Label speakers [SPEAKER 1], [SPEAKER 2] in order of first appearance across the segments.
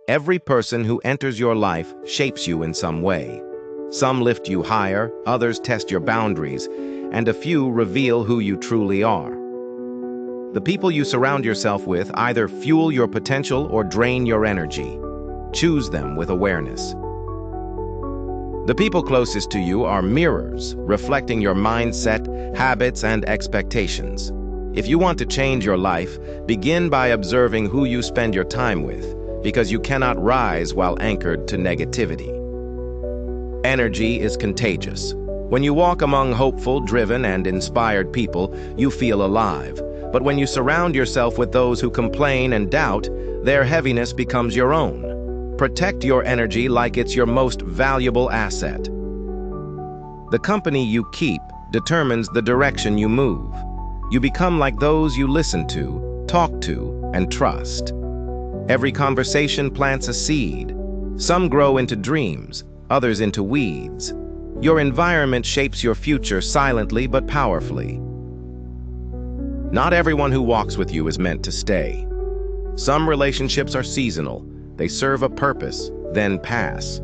[SPEAKER 1] Every person who enters your life shapes you in some way. Some lift you higher, others test your boundaries, and a few reveal who you truly are. The people you surround yourself with either fuel your potential or drain your energy. Choose them with awareness. The people closest to you are mirrors, reflecting your mindset, habits, and expectations. If you want to change your life, begin by observing who you spend your time with, because you cannot rise while anchored to negativity. Energy is contagious. When you walk among hopeful, driven, and inspired people, you feel alive. But when you surround yourself with those who complain and doubt, their heaviness becomes your own. Protect your energy like it's your most valuable asset. The company you keep determines the direction you move. You become like those you listen to, talk to, and trust. Every conversation plants a seed. Some grow into dreams, others into weeds. Your environment shapes your future silently but powerfully. Not everyone who walks with you is meant to stay. Some relationships are seasonal. They serve a purpose, then pass.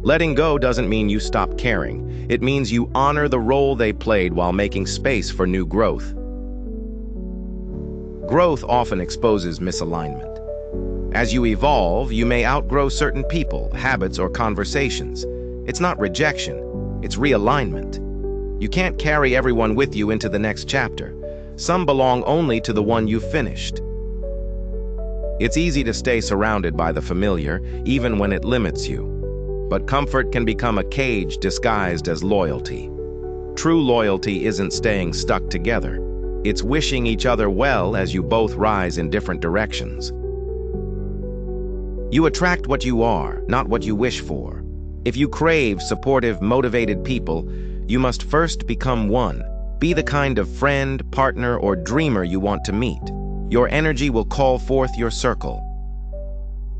[SPEAKER 1] Letting go doesn't mean you stop caring. It means you honor the role they played while making space for new growth. Growth often exposes misalignment. As you evolve, you may outgrow certain people, habits, or conversations. It's not rejection, it's realignment. You can't carry everyone with you into the next chapter. Some belong only to the one you finished. It's easy to stay surrounded by the familiar, even when it limits you. But comfort can become a cage disguised as loyalty. True loyalty isn't staying stuck together. It's wishing each other well as you both rise in different directions. You attract what you are, not what you wish for. If you crave supportive, motivated people, you must first become one. Be the kind of friend, partner, or dreamer you want to meet. Your energy will call forth your circle.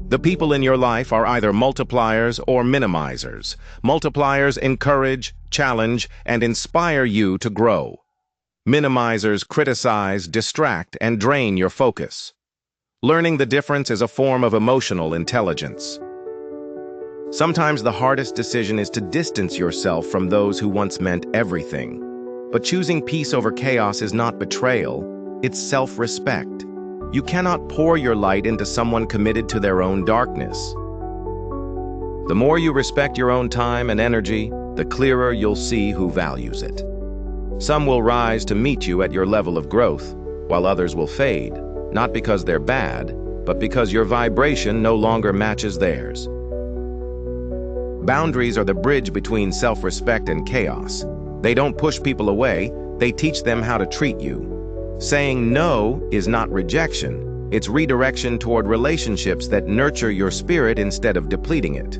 [SPEAKER 1] The people in your life are either multipliers or minimizers. Multipliers encourage, challenge, and inspire you to grow. Minimizers criticize, distract, and drain your focus. Learning the difference is a form of emotional intelligence. Sometimes the hardest decision is to distance yourself from those who once meant everything. But choosing peace over chaos is not betrayal. It's self-respect. You cannot pour your light into someone committed to their own darkness. The more you respect your own time and energy, the clearer you'll see who values it. Some will rise to meet you at your level of growth, while others will fade, not because they're bad, but because your vibration no longer matches theirs. Boundaries are the bridge between self-respect and chaos. They don't push people away, they teach them how to treat you. Saying no is not rejection, it's redirection toward relationships that nurture your spirit instead of depleting it.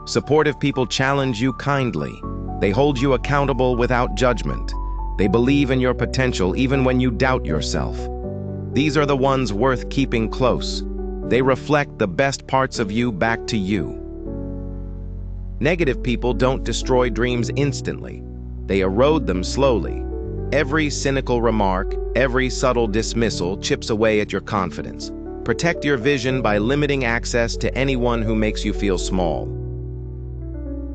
[SPEAKER 1] Supportive people challenge you kindly. They hold you accountable without judgment. They believe in your potential even when you doubt yourself. These are the ones worth keeping close. They reflect the best parts of you back to you. Negative people don't destroy dreams instantly. They erode them slowly. Every cynical remark, every subtle dismissal chips away at your confidence. Protect your vision by limiting access to anyone who makes you feel small.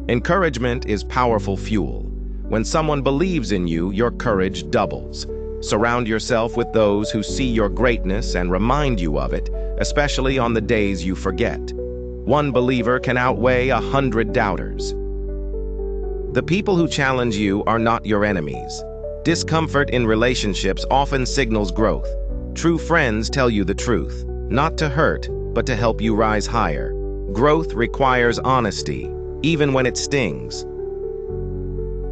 [SPEAKER 1] Encouragement is powerful fuel. When someone believes in you, your courage doubles. Surround yourself with those who see your greatness and remind you of it, especially on the days you forget. One believer can outweigh 100 doubters. The people who challenge you are not your enemies. Discomfort in relationships often signals growth. True friends tell you the truth, not to hurt, but to help you rise higher. Growth requires honesty, even when it stings.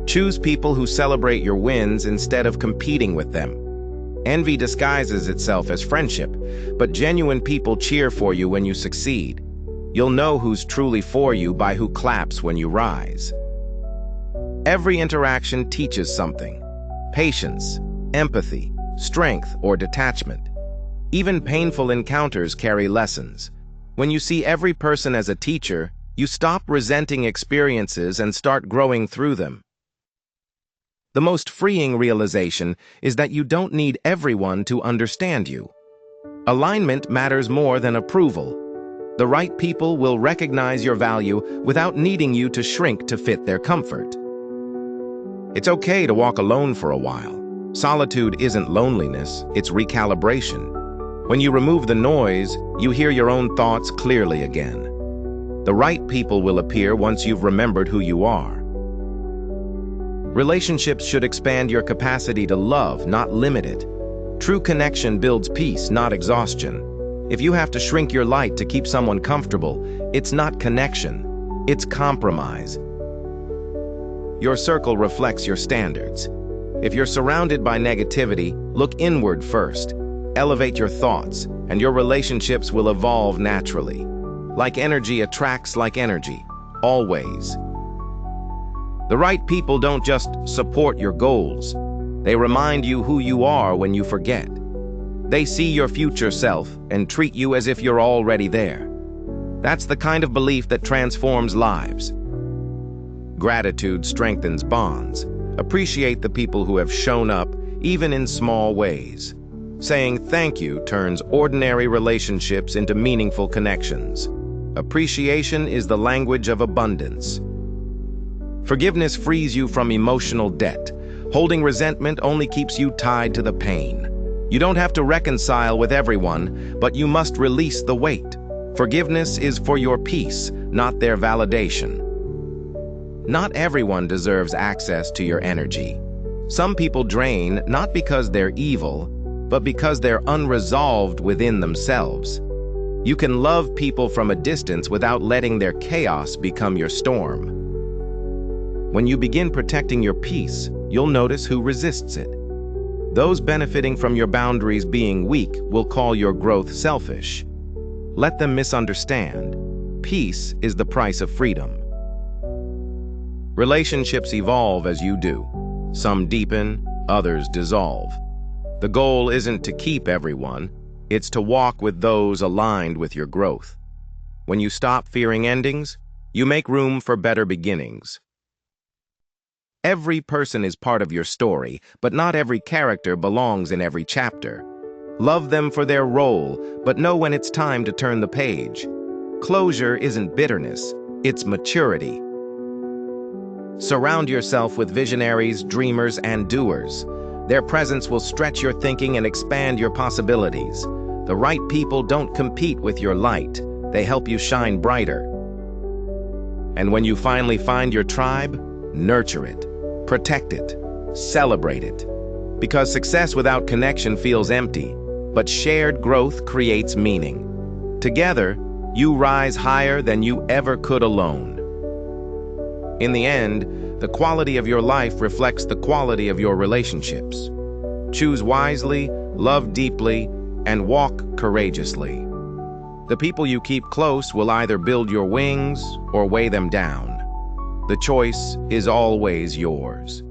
[SPEAKER 1] Choose people who celebrate your wins instead of competing with them. Envy disguises itself as friendship, but genuine people cheer for you when you succeed. You'll know who's truly for you by who claps when you rise. Every interaction teaches something. Patience, empathy, strength, or detachment. Even painful encounters carry lessons. When you see every person as a teacher, you stop resenting experiences and start growing through them. The most freeing realization is that you don't need everyone to understand you. Alignment matters more than approval. The right people will recognize your value without needing you to shrink to fit their comfort. It's okay to walk alone for a while. Solitude isn't loneliness, it's recalibration. When you remove the noise, you hear your own thoughts clearly again. The right people will appear once you've remembered who you are. Relationships should expand your capacity to love, not limit it. True connection builds peace, not exhaustion. If you have to shrink your light to keep someone comfortable, it's not connection, it's compromise. Your circle reflects your standards. If you're surrounded by negativity, look inward first. Elevate your thoughts, and your relationships will evolve naturally. Like energy attracts like energy, always. The right people don't just support your goals. They remind you who you are when you forget. They see your future self and treat you as if you're already there. That's the kind of belief that transforms lives. Gratitude strengthens bonds. Appreciate the people who have shown up, even in small ways. Saying thank you turns ordinary relationships into meaningful connections. Appreciation is the language of abundance. Forgiveness frees you from emotional debt. Holding resentment only keeps you tied to the pain. You don't have to reconcile with everyone, but you must release the weight. Forgiveness is for your peace, not their validation. Not everyone deserves access to your energy. Some people drain not because they're evil, but because they're unresolved within themselves. You can love people from a distance without letting their chaos become your storm. When you begin protecting your peace, you'll notice who resists it. Those benefiting from your boundaries being weak will call your growth selfish. Let them misunderstand. Peace is the price of freedom. Relationships evolve as you do. Some deepen, others dissolve. The goal isn't to keep everyone, it's to walk with those aligned with your growth. When you stop fearing endings, you make room for better beginnings. Every person is part of your story, but not every character belongs in every chapter. Love them for their role, but know when it's time to turn the page. Closure isn't bitterness, it's maturity. Surround yourself with visionaries, dreamers, and doers. Their presence will stretch your thinking and expand your possibilities. The right people don't compete with your light. They help you shine brighter. And when you finally find your tribe, nurture it, protect it, celebrate it. Because success without connection feels empty, but shared growth creates meaning. Together, you rise higher than you ever could alone. In the end, the quality of your life reflects the quality of your relationships. Choose wisely, love deeply, and walk courageously. The people you keep close will either build your wings or weigh them down. The choice is always yours.